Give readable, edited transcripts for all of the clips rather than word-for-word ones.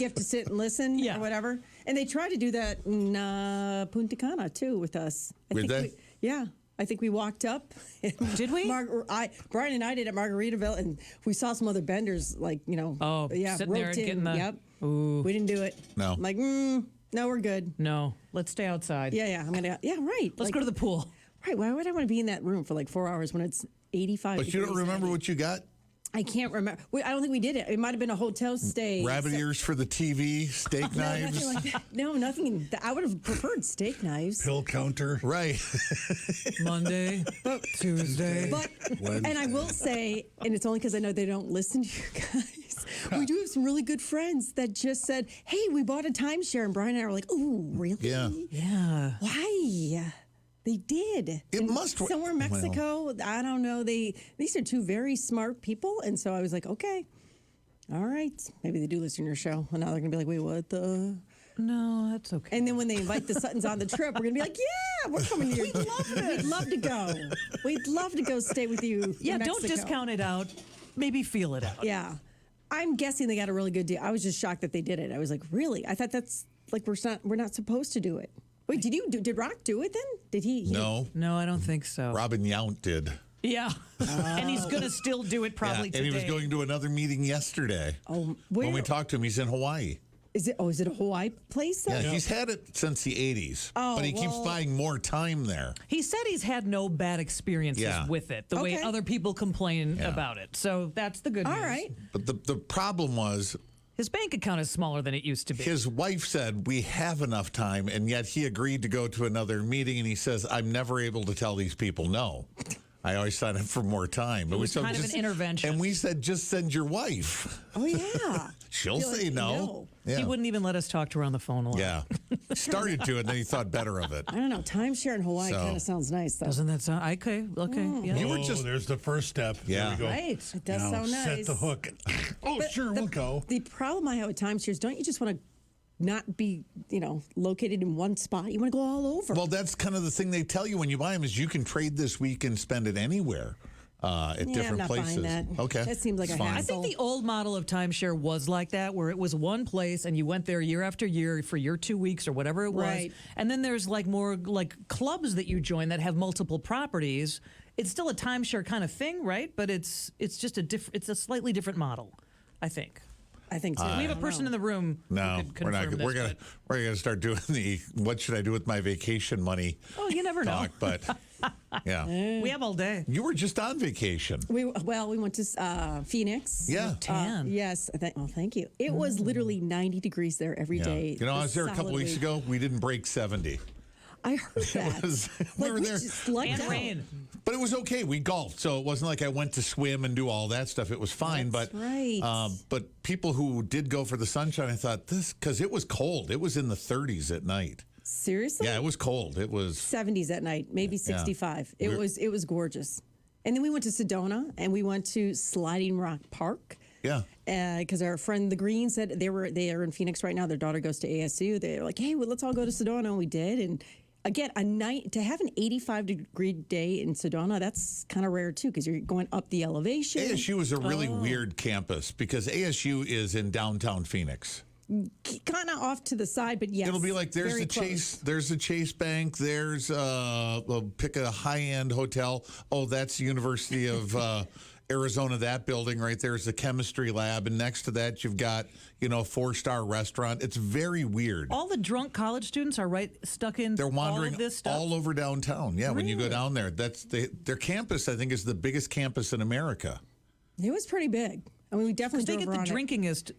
You have to sit and listen or whatever. And they tried to do that in Punta Cana, too, with us. Did they? Yeah. I think we walked up. Did we? Brian and I did at Margaritaville, and we saw some other vendors, like, sitting there and getting the... Yep. Ooh. We didn't do it. No. I'm like, no, we're good. No. Let's stay outside. Yeah. Right. Let's go to the pool. Right. Why would I want to be in that room for like 4 hours when it's 85 But degrees? you don't remember what you got? I can't remember. I don't think we did it. It might have been a hotel stay. Rabbit ears for the TV, steak knives. Nothing like that. No, nothing. I would have preferred steak knives. Pill counter. Right. Monday, Tuesday. But, and I will say, and it's only because I know they don't listen to you guys, we do have some really good friends that just said, hey, we bought a timeshare. And Brian and I were like, oh, really? Yeah. Why? They did. It must somewhere in Mexico. Well, I don't know. These are two very smart people, and so I was like, okay, all right. Maybe they do listen to your show, and now they're gonna be like, wait, what the? No, that's okay. And then when they invite the Suttons on the trip, we're gonna be like, yeah, we're coming to your. We'd love to go. We'd love to go stay with you. Yeah, in don't Mexico. discount it out. Maybe feel it out. Yeah, I'm guessing they got a really good deal. I was just shocked that they did it. I was like, really? I thought that's like we're not supposed to do it. Wait, did Rock do it then? Did he? No. No, I don't think so. Robin Yount did. Yeah. And he's going to still do it probably today. And he was going to another meeting yesterday. Oh, where? When we talked to him, he's in Hawaii. Is it a Hawaii place? Yeah, he's had it since the 80s. Oh, but he keeps buying more time there. He said he's had no bad experiences with it, the way other people complain about it. So that's the good news. All right. But the problem was... His bank account is smaller than it used to be. His wife said, we have enough time, and yet he agreed to go to another meeting, and he says, I'm never able to tell these people no. I always sign up for more time. It was kind of an intervention. And we said, just send your wife. Oh, yeah. She'll say no. Yeah. He wouldn't even let us talk to her on the phone a lot. Yeah. Started to, and then he thought better of it. I don't know. Timeshare in Hawaii kind of sounds nice, though. Doesn't that sound okay? Yeah. You were just there's the first step. Yeah. There we go. Right. It does Now, sound nice. Set the hook. We'll go. The problem I have with timeshares, don't you just want to not be, located in one spot? You want to go all over. Well, that's kind of the thing they tell you when you buy them is you can trade this week and spend it anywhere at different I'm not places. buying that. Okay. That seems like It's a fine. hassle. I think the old model of timeshare was like that, where it was one place and you went there year after year for your 2 weeks or whatever it was. Right. And then there's like more like clubs that you join that have multiple properties. It's still a timeshare kind of thing, right? But it's just it's a slightly different model, I think. I think so. We have a person in the room. No, who could we're not. confirm We're this, gonna start doing the what should I do with my vacation money? Oh, you never know. Talk, but yeah, We have all day. you were just on vacation. We went to Phoenix. Yeah. Tan. Yes. Thank you. It was literally 90 degrees there every day. You know, I was there a couple solid weeks week. ago. We didn't break 70. I heard that. We were there. Just lucked And out. rain. But it was okay. We golfed, so it wasn't like I went to swim and do all that stuff. It was fine. That's but right. but people who did go for the sunshine, I thought because it was cold. It was in the 30s at night. Seriously? Yeah, it was cold. It was 70s at night, maybe 65. It was gorgeous. And then we went to Sedona and we went to Sliding Rock Park. yeah. Because our friend the Green said they are in Phoenix right now. Their daughter goes to ASU. They're like, hey, well, let's all go to Sedona, and we did. And again, to have an 85-degree day in Sedona, that's kind of rare too, because you're going up the elevation. ASU is a really weird campus because ASU is in downtown Phoenix. Kind of off to the side, but yes, It'll be like there's very a close. Chase, there's a Chase Bank, there's pick a high-end hotel. Oh, that's the University of Arizona. That building right there is the chemistry lab, and next to that you've got 4-star restaurant. It's very weird. All the drunk college students are stuck in. They're wandering all of this stuff. all over downtown. Yeah, when you go down there, that's their campus. I think is the biggest campus in America. It was pretty big. I mean, we definitely They drove get the around it. drinkingest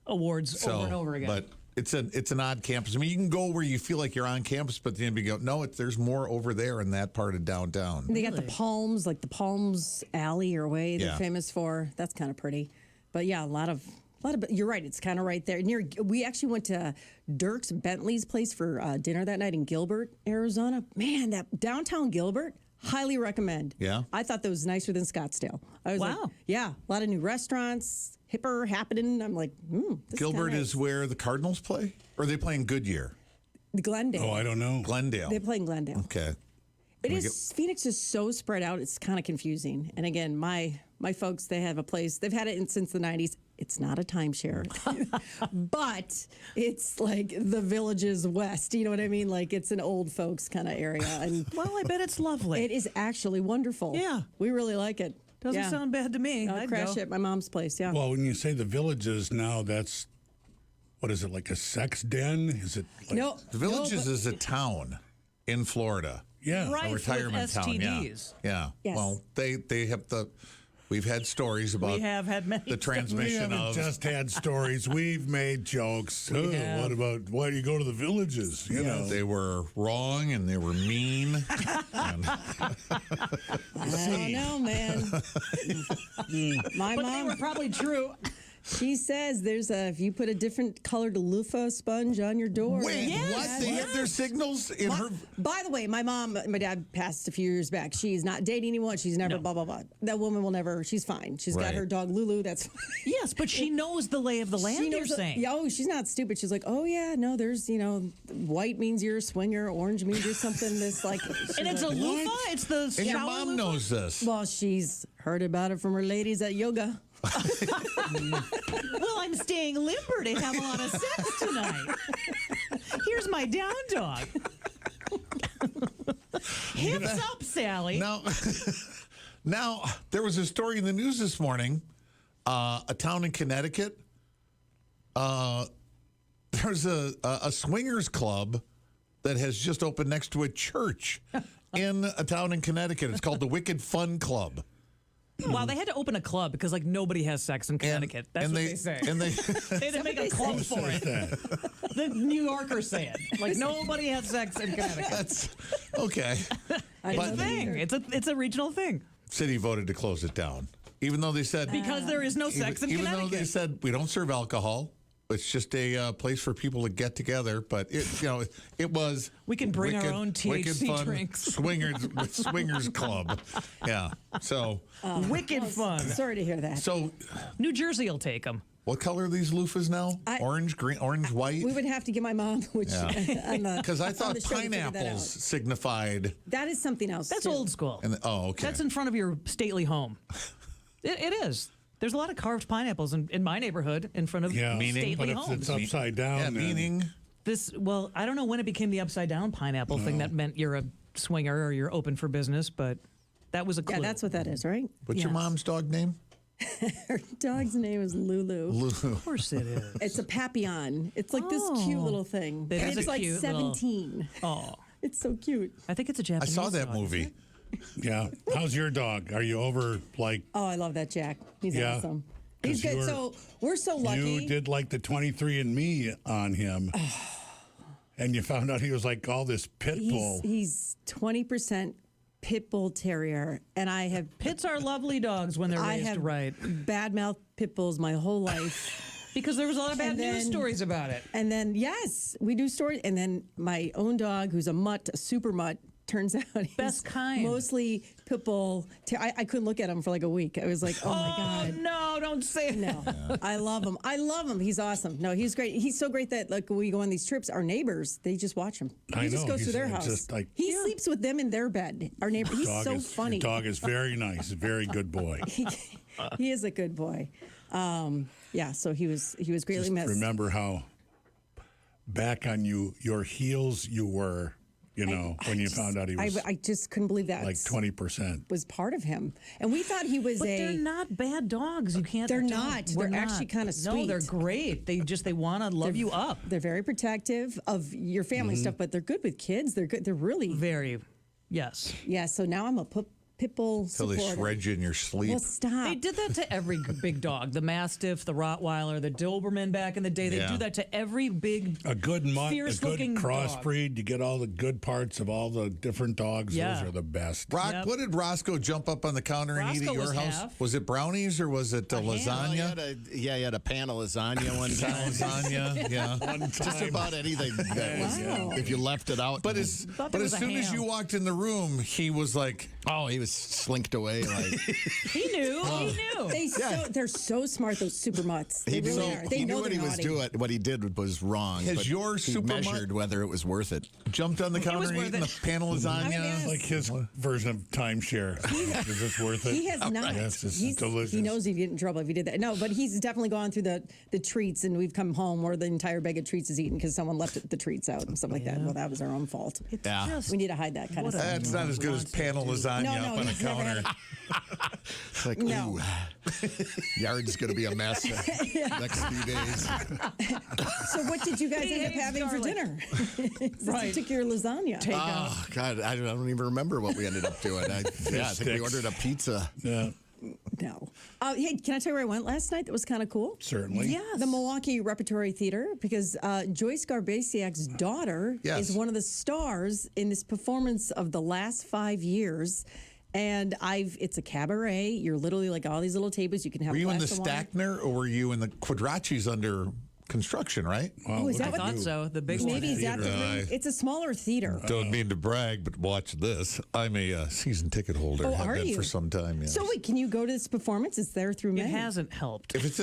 awards over and over again. But it's an odd campus. I mean, you can go where you feel like you're on campus, but then you go, no, there's more over there in that part of downtown. They got the Palms, like the Palms Alley or way they're Yeah. famous for. That's kind of pretty. But yeah, a lot of. You're right. It's kind of right there. We actually went to Dirks Bentley's place for dinner that night in Gilbert, Arizona. Man, that downtown Gilbert. Highly recommend. Yeah? I thought that was nicer than Scottsdale. I was Wow. like, yeah, a lot of new restaurants, hipper happening. I'm like, this Gilbert kinda is where the Cardinals play? Or are they playing Goodyear? Glendale. Oh, I don't know. Glendale. They're playing Glendale. Okay. Phoenix is so spread out, it's kind of confusing. And again, my folks, they have a place, they've had it since the 90s. It's not a timeshare, but it's like the Villages West. You know what I mean? Like it's an old folks kind of area. And Well, I bet it's lovely. it is actually wonderful. Yeah. We really like it. Doesn't Yeah. sound bad to me. I'll I'd crash go. at my mom's place. Yeah. Well, when you say the Villages now, that's, what is it, like a sex den? Is it like, no. The Villages no, is a town in Florida. yeah. Right. A retirement with town. Yeah. STDs. Yeah. Yes. Well, they have the. We've had stories about We have had many. the We transmission haven't of. just had stories. We've made jokes. Oh, have. what about, why do you go to the Villages? You know. They were wrong and they were mean. And I don't know, man. My But they mom, were probably true. she says there's if you put a different colored loofah sponge on your door. wait, what? They have their signals in her. By the way, my dad passed a few years back. She's not dating anyone. She's never blah, blah, blah. That woman will never, she's fine. She's got Right. her dog Lulu. That's fine. Yes, but she knows the lay of the land, you're saying. Yeah, oh, she's not stupid. She's like, oh, yeah, no, there's, white means you're a swinger, orange means you're something. This, like, And it's a like, loofah? It's the And your shower mom loofah? knows this. well, she's heard about it from her ladies at yoga. Well, I'm staying limber to have a lot of sex tonight. Here's my down dog. Hips up, Sally. Now, now there was a story in the news this morning. A town in Connecticut. There's a swingers club that has just opened next to a church in a town in Connecticut. It's called the Wicked Fun Club. Wow, they had to open a club because like nobody has sex in Connecticut. That's what they say. And they They had to make a club for it. The New Yorkers say it. Like nobody has sex in Connecticut. that's okay. I But- know that Thing. either. It's a regional thing. City voted to close it down, even though they said Because there is no sex in even though Connecticut. they said we don't serve alcohol. It's just a place for people to get together, but it was. We can bring our own wicked THC fun drinks. swingers club. Yeah. So Wicked fun. Sorry to hear that. so New Jersey will take them. what color are these loofahs now? Orange, green, orange, white. We would have to get my mom, which Because I on thought the show to figure that pineapples out. signified. That is something else. That's too. old school. Okay. That's in front of your stately home. It is. There's a lot of carved pineapples in my neighborhood in front of Yeah. stately But if homes. it's upside down, yeah, then- meaning. Well, I don't know when it became the upside down pineapple thing that meant you're a swinger or you're open for business, but that was a clue. Yeah, that's what that is, right? What's your Yes. mom's dog name? Her dog's name is Lulu. Lulu. Of course it is. It's a papillon. It's like this cute little thing. That And is it's a like cute little- 17. Oh, It's so cute. I think it's a I Japanese saw that dog. movie. Yeah. How's your dog? Are you over, like, Oh, I love that Jack. He's Yeah. awesome. 'Cause He's good. you're- So we're so lucky. you did like the 23andMe on him, and you found out he was like all this pit bull. He's 20% pit bull terrier, and I have Pits are lovely dogs when they're I raised have right. bad mouth pit bulls my whole life. Because there was a lot of bad And news then- stories about it. And then yes, we do stories. And then my own dog, who's a mutt, a super mutt, turns out he's Best kind. mostly pit bull. I couldn't look at him for like a week. I was like, oh my Oh god. no! Don't say it. No, I love him. I love him. He's awesome. No, he's great. He's so great that like when we go on these trips, our neighbors they just watch him. He I just know, goes to he's their house. just like- he sleeps with them in their bed. Our neighbor. He's Dog so is, funny. Your dog is very nice, a very good boy. He is a good boy. Yeah. So he was greatly Just missed. remember how back on your heels you were, when you found out he was I just couldn't believe that like 20%. was part of him, and we thought he was But they're not bad dogs. You can't. They're don't- not. we're They're actually kinda No, they're sweet. great. They want to love you up. They're very protective of your family stuff, but they're good with kids. They're good. They're really Very. Yes. yeah. So now I'm a pit bull Till they supporter. shred you in your sleep. Well, stop. They did that to every big dog. The Mastiff, the Rottweiler, the Doberman back in the day. They Yeah. do that to every big. A good mutt, a good Fierce-looking crossbreed. You get all the good parts of all the different dogs. Yeah. Those are the best. Rock, Yep. what did Roscoe jump up on the counter and eat at Roscoe your was house? half. Was it brownies or was it lasagna? He had a pan of lasagna one time. Lasagna, yeah. Just about anything that was, Wow. if you left it out. But as Thought there was as a soon as ham. you walked in the room, he was like, Oh, he was slinked away like He knew. He knew. They're so smart, those super mutts. They really are. They he know knew what they're he was naughty. doing. What he did was wrong. Has but your he super mutt- measured whether it was worth it. Jumped on the counter was and worth eaten it. the pan of lasagna. yes. Like his version of timeshare. Is this worth it? He has not. Yes, this is He's- delicious. He knows he'd get in trouble if he did that. No, but he's definitely gone through the treats, and we've come home where the entire bag of treats is eaten because someone left the treats out and stuff like that. Well, that was our own fault. Yeah. Just, We need to hide that kind of What a- stuff. That's not as good as pan of lasagna No, up on a he's never counter. had It's like, No. ooh, yard's going to be a mess next few days. So what did you guys He end up hates having for garlic. dinner? Right. Took your lasagna. Oh, God, I don't even remember what we ended up doing. I think we sticks. ordered a pizza. Yeah, No. Hey, can I tell you where I went last night? That was kind of cool. certainly. Yeah, the Milwaukee Repertory Theater, because Joyce Garbasiak's daughter Yes. is one of the stars in this performance of the last 5 years. And it's a cabaret. You're literally like all these little tables. You can have Were a you in the glass of wine. Stackner or were you in the Quadracci's under construction, right? Wow, Oh, is look that at what thought you. so. The big one. Maybe is that the Theater. thing? It's a smaller theater. Don't mean to brag, but watch this. I'm a season ticket holder. Oh, Have are been you? for some time. Yes. So wait, can you go to this performance? It's there through May. It hasn't helped. If it's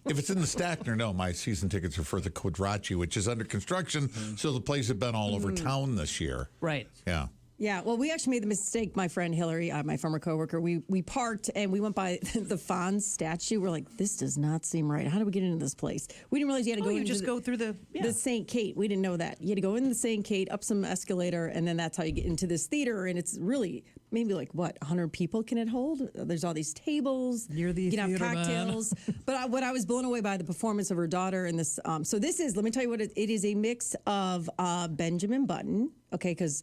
if it's in the Stackner, no, my season tickets are for the Quadracci, which is under construction. So the place has been all over town this year. Right. Yeah. Yeah, well, we actually made the mistake, my friend Hillary, my former coworker. We parked and we went by the Fonz statue. We're like, this does not seem right. How do we get into this place? We didn't realize you had to Oh, go you into just go through the the St. Kate. We didn't know that. You had to go in the St. Kate, up some escalator, and then that's how you get into this theater. And it's really maybe like, what, 100 people can it hold? There's all these tables. You're the you can have theater man. cocktails. But what I was blown away by the performance of her daughter in this. So this is, let me tell you what it is, a mix of Benjamin Button, okay, because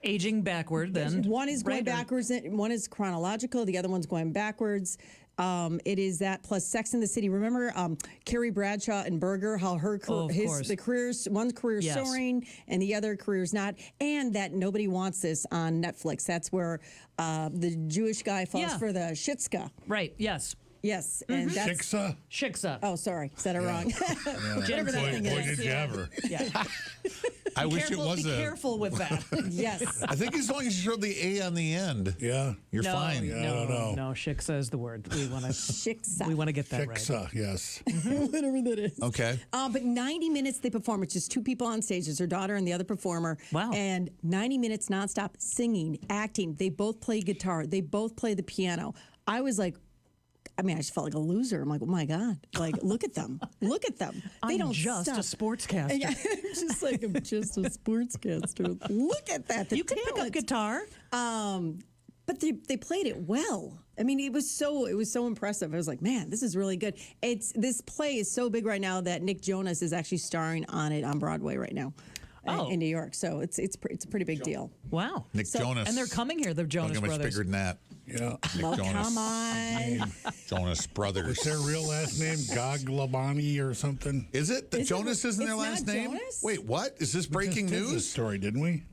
aging backward. Then one is going right? backwards, one is chronological, the other one's going backwards. It is that plus Sex in the City. Remember Carrie Bradshaw and Berger, how her Oh, of course. the careers, one's career Yes. soaring and the other career's not, and that Nobody Wants This on Netflix. That's where the Jewish guy falls Yeah. for the shitska. Right. Yes. Yes, and that's. Shiksa? Shiksa. Oh, sorry, said it wrong. Whatever that Boy, thing boy, is. did you ever. Yeah. I wish Careful, it was be a. careful with that. Yes. I think as long as you show the A on the end, Yeah. you're no, fine. Yeah. I No, don't know. no, shiksa is the word. We want to. Shiksa. We want to get that right. Shiksa, yes. Whatever that is. Okay. But 90 minutes they perform. It's just two people on stage. It's her daughter and the other performer. Wow. And 90 minutes nonstop singing, acting. They both play guitar. They both play the piano. I was like, I mean, I just felt like a loser. I'm like, oh my God. Like, look at them. Look at them. They I'm don't just stop. a sportscaster. Yeah, I'm just like, I'm just a sportscaster. Look at that. The You can pick up talent. guitar. But they played it well. I mean, it was so impressive. I was like, man, this is really good. This play is so big right now that Nick Jonas is actually starring on it on Broadway right now. Oh. In New York. So it's a pretty big deal. Wow. Nick Jonas. And they're coming here, the Jonas Look how much Brothers. bigger than that. Yeah. Nick Well, Jonas. come on. Jonas Brothers. Is their real last name Goglabani or something? Is it? Is it- Jonas isn't their it's last not name? Jonas? Wait, what? Is this breaking Just did this news? story, didn't we?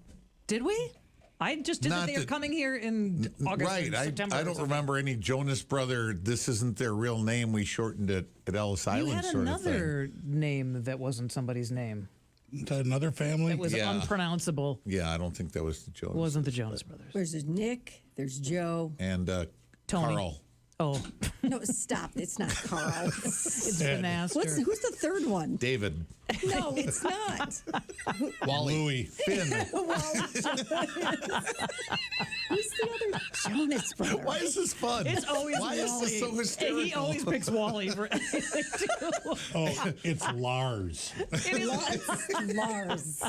Did we? I just did Not that they are that- coming here in August Right. or September. I or don't something. remember any Jonas brother. This isn't their real name. We shortened it at Ellis You Island had sort of thing. another name that wasn't somebody's name. Is that another family? It was Yeah. unpronounceable. Yeah, I don't think that was the Jonas. It wasn't the Jonas Brothers. There's Nick. There's Joe. And Tony. Carl. Oh, No, stop. It's not Carl. it's Ed. Finaster. Who's the third one? David. No, it's not. Louis. Finn. Who's the other Jonas brother? Why is this fun? It's always Why Wally. is this so hysterical? He always picks Wally for anything, too. Oh, it's Lars. Lars.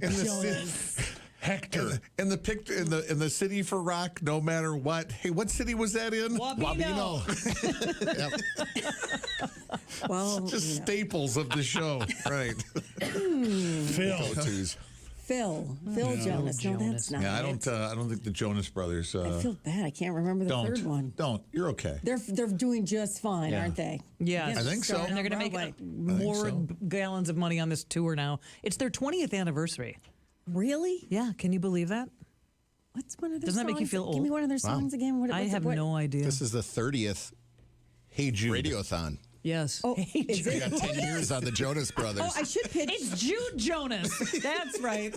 in the Jonas. Hector. in the picture in the city for rock, no matter what. Hey, what city was that in? Wabino. Yep. Well, Just you know. staples of the show. Right. Phil. Go-tos. Phil Jonas. No, that's not. Yeah, I it. don't think the Jonas brothers I feel bad. I can't remember the don't. third one. Don't. You're okay. They're doing just fine, Yeah. aren't they? Yes. I think so. starting And they're on going to make Broadway. more so. gallons of money on this tour now. It's their 20th anniversary. Really? Yeah, can you believe that? What's one of their Doesn't songs? that make you feel Give old? me one of their songs again. What, I what's it- have what- no idea. This is the 30th Hey Jude. Radiothon. Yes. Oh, is We it? got 10 years on the Jonas Brothers. Oh, I should pitch. It's Jude Jonas. That's right.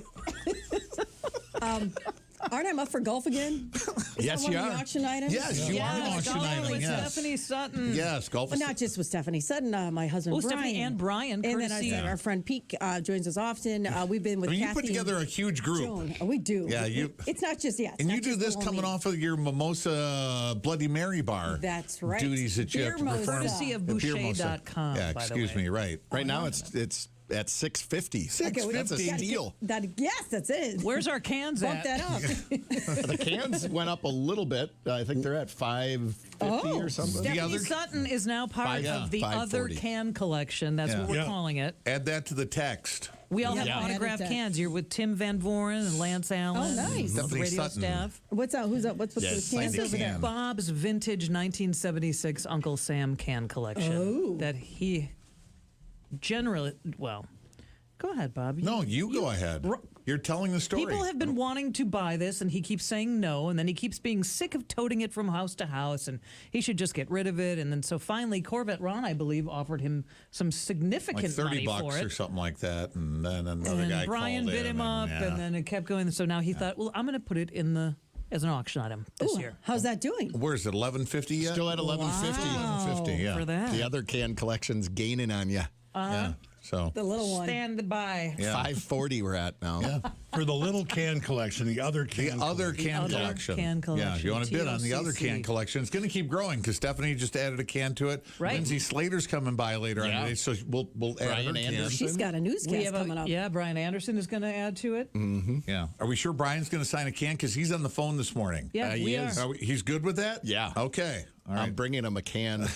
Aren't I up for golf again? Is Yes, that one you of the are. auction items? Yes, you are an auction golf item. with Yes. Stephanie Sutton. Yes, golf. Well, is- not just with Stephanie Sutton, my husband Oh, Brian. Stephanie and Brian, And then courtesy- our friend Pete joins us often. We've been with I mean, you Kathy put together a huge group. Joan. Oh, we do. Yeah, you- It's not just it's And not you do just this the coming homemade. off of your Mimosa Bloody Mary bar. That's right. Duties that you have to Beer perform. Mosa. Courtesy of The beer mosa. Boucher.com. Yeah, by the excuse way. me, right. Right now, it's at $6.50. Okay, That's a gotta steal. Yes, that's it. Where's our cans Bump at? that up. The cans went up a little bit. I think they're at $5.50 or something. Stephanie other- Sutton is now part Five- of the other $5.40. can collection. That's Yeah. what we're Yeah. calling it. Add that to the text. We all have Yeah. autographed Added cans. You're with Tim Van Voren and Lance Allen. nice. The Stephanie radio Sutton. staff. What's up? Who's up? What's Yes, the cans signed a over there? can. Bob's vintage 1976 Uncle Sam can collection that he generally, well, go ahead, Bob. No, you go ahead. You're telling the story. People have been wanting to buy this, and he keeps saying no, and then he keeps being sick of toting it from house to house, and he should just get rid of it. And then so finally, Corvette Ron, I believe, offered him some significant like 30 money bucks for it. or something like that, and then another And guy then Brian called bid in him up, yeah. and then it kept going. So now he thought, well, I'm going to put it in the as an auction item this Ooh, year. how's that doing? Where's it? 1150 yet? Still at $11.50. 1150. Yeah. For that. The other can collection's gaining on you. Yeah. So. The little one. Stand by. Yeah. $5.40 we're at now. Yeah. For the little can collection, the other can. The other collection. can other collection. can Yeah, collection, you want to bid on the other TOCC. can collection. It's going to keep growing because Stephanie just added a can to it. Right. Lindsay Slater's coming by later on Yeah. today, so we'll add Brian her can. Anderson. She's got a We newscast have coming up. yeah, Brian Anderson is going to add to it. Yeah. Are we sure Brian's going to sign a can? Because he's on the phone this morning. Yeah, he we is. are. He's good with that? Yeah. Okay. All right. I'm bringing him a can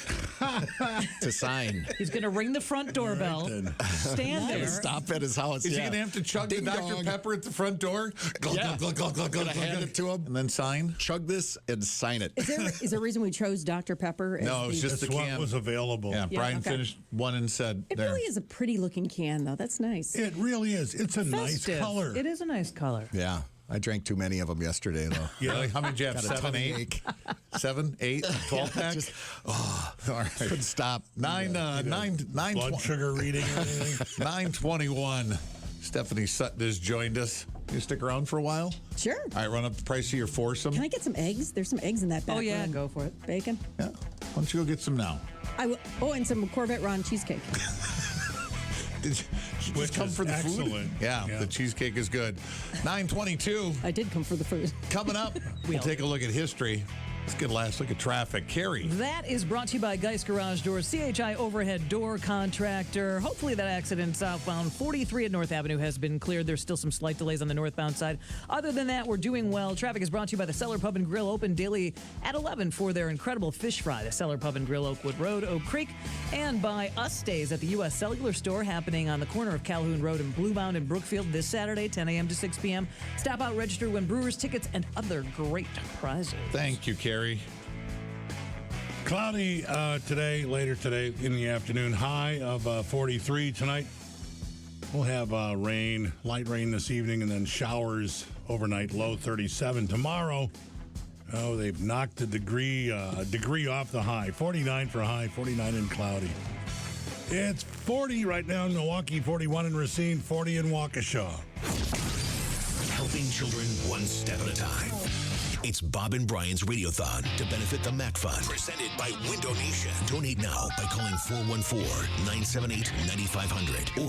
to sign. He's going to ring the front doorbell, stand there. Stop at his house. Is he yeah. going to have to chug Ding the Dr. dong. Pepper at the front door? Glug, Yeah. glug, glug, glug, glug, Gonna glug, hand glug. it to him. And then sign? Chug this and sign it. Is there a reason we chose Dr. Pepper? As No, it was the- just That's the what can. was available. Yeah, Brian okay. finished one and said, It there. really is a pretty looking can, though. That's nice. It really is. It's a nice Festive. color. It is a nice color. Yeah. I drank too many of them yesterday, though. Really? How many did you have? Got a 7, tummy 8? ache. 7, 8, 12 pack? Just, All right. couldn't stop. 9:21. Stephanie Sutton has joined us. You stick around for a while? Sure. All right, run up the price of your foursome. Can I get some eggs? There's some eggs in that back Oh, yeah, room. go for it. Bacon. Yeah. Why don't you go get some now? I will. Oh, and some Corvette Ron cheesecake. Did you Which just come is for the food? excellent. Yeah, Yeah. the cheesecake is good. 9:22. I did come for the food. Coming up, we'll take a look at history. Let's get a last look at traffic. Carrie. That is brought to you by Geist Garage Doors, CHI overhead door contractor. Hopefully that accident southbound 43 at North Avenue has been cleared. There's still some slight delays on the northbound side. Other than that, we're doing well. Traffic is brought to you by the Cellar Pub and Grill, open daily at 11 for their incredible fish fry. The Cellar Pub and Grill, Oakwood Road, Oak Creek. And by Us Days at the U.S. Cellular Store, happening on the corner of Calhoun Road and Bluebound in Brookfield this Saturday, 10 a.m. to 6 p.m. Stop out, register, win Brewers tickets and other great prizes. Thank you, Carrie. Cloudy today, later today in the afternoon. High of 43 tonight. We'll have rain, light rain this evening, and then showers overnight, low 37. Tomorrow, they've knocked a degree off the high. 49 for high, 49 and cloudy. It's 40 right now in Milwaukee, 41 in Racine, 40 in Waukesha. Helping children one step at a time. It's Bob and Brian's Radiothon to benefit the MACC Fund. Presented by Window Nation. Donate now by calling 414-978-9500 or